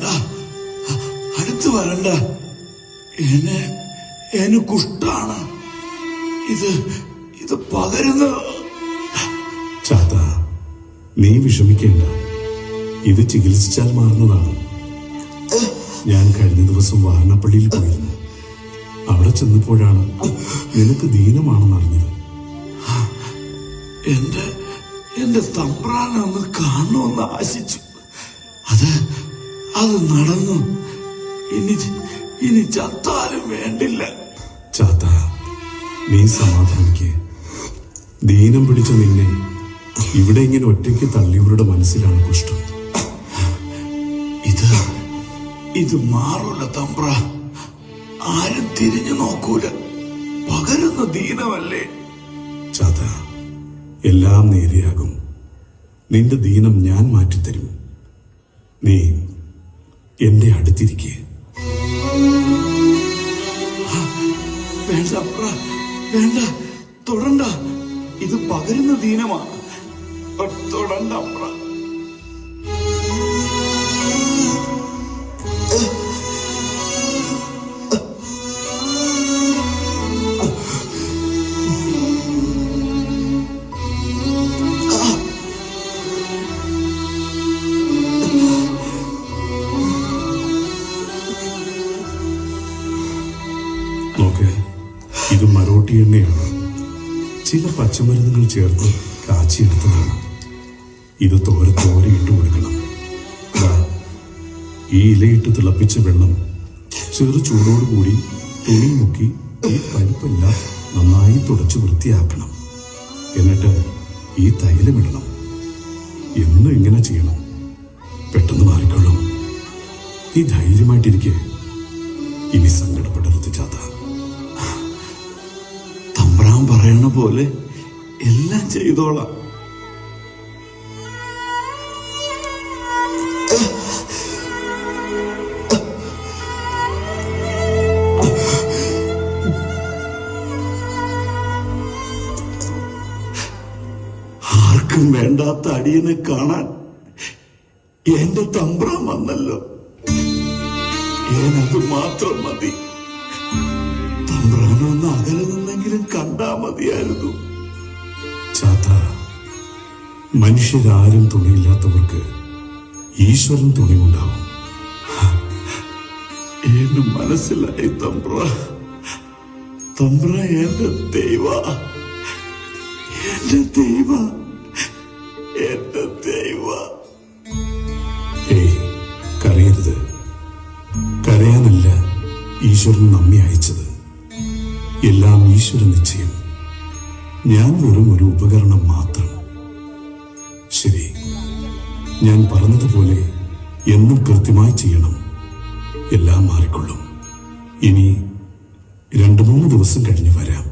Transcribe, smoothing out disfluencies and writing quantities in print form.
വേണ്ട, അടുത്ത് വരണ്ട. എന്നെ കുഷ്ടാണ്. ഇത് പകരുന്ന. ചാത്ത, നീ വിഷമിക്കേണ്ട. ഇത് ചികിത്സിച്ചാൽ മാറുന്നതാണ്. ഞാൻ കഴിഞ്ഞ ദിവസം വാരണപ്പള്ളിയിൽ പോയിരുന്നു. അവിടെ ചെന്നപ്പോഴാണ് നിനക്ക് ദീനമാണെന്ന് അറിഞ്ഞത്. എന്റെ തമ്പ്രാനൊന്ന് കാണുമെന്ന് ആശിച്ചു. അത് നടന്നു. ഇനി ചത്താലും വേണ്ടില്ല. ചാത്ത, നീ സമാധാനിക്ക്. ദീനം പിടിച്ച നിന്നെ ഇവിടെ ഇങ്ങനെ ഒറ്റയ്ക്ക് തള്ളിയവരുടെ മനസ്സിലാണ് കുഷ്ഠം. ഇത് മാറൂല തമ്പ്ര. ആരും തിരിഞ്ഞു നോക്കൂല. പകരുന്ന ദീനമല്ലേ. ചാത്ത, എല്ലാം നേരെയാകും. നിന്റെ ദീനം ഞാൻ മാറ്റിത്തരും. നീ എന്റെ അടുത്തിരിക്കേ. വേണ്ട അപ്ര, വേണ്ട, തൊടണ്ട. ഇത് പകരുന്ന ദീനമാണ്. തൊടണ്ട അപ്ര. നോക്ക്, ഇത് മരോട്ടി എണ്ണയാണ്. ചില പച്ചമരുന്നുകൾ ചേർത്ത് കാച്ചിയെടുത്തതാണ്. ഇത് തോരയിട്ട് കൊടുക്കണം. ഈ ഇലയിട്ട് തിളപ്പിച്ച വെള്ളം ചെറു ചൂടോടുകൂടി തുണി മുക്കി ഈ പരിപ്പെല്ലാം നന്നായി തുടച്ച് വൃത്തിയാക്കണം. എന്നിട്ട് ഈ തൈലമിടണം. എന്നും ഇങ്ങനെ ചെയ്യണം. പെട്ടെന്ന് മാറിക്കൊള്ളും. നീ ധൈര്യമായിട്ടിരിക്കെ. ഇനി സങ്കടപ്പെടരുത് ചാത്ത. തമ്പ്രാൻ പറയണ പോലെ എല്ലാം ചെയ്തോളാം. ആർക്കും വേണ്ടാത്ത അടിയനെ കാണാൻ എന്റെ തമ്പ്രാൻ വന്നല്ലോ. അത് മാത്രം മതി. തമ്പ്രാനൊന്ന് അകലെ നിന്നെങ്കിലും കണ്ടാ മതിയായിരുന്നു. ചാത്ത, മനുഷ്യരാരും തുണയില്ലാത്തവർക്ക് ഈശ്വരൻ തുണയുണ്ടാവും. എന്നെ മനസ്സിലായി തമ്പ്ര. തമ്പ്ര എന്റെ ദൈവ, എന്റെ ദൈവ, എന്റെ ദൈവ. ഏയ്, കരയരുത്. കരയാനല്ല ഈശ്വരൻ നമ്മെ അയച്ചത്. എല്ലാം ഈശ്വര നിശ്ചയം. ഞാൻ വെറും ഒരു ഉപകരണം മാത്രം. ശരി, ഞാൻ പറഞ്ഞതുപോലെ എന്നും കൃത്യമായി ചെയ്യണം. എല്ലാം മാറിക്കൊള്ളും. ഇനി 2-3 ദിവസം കഴിഞ്ഞ് വരാം.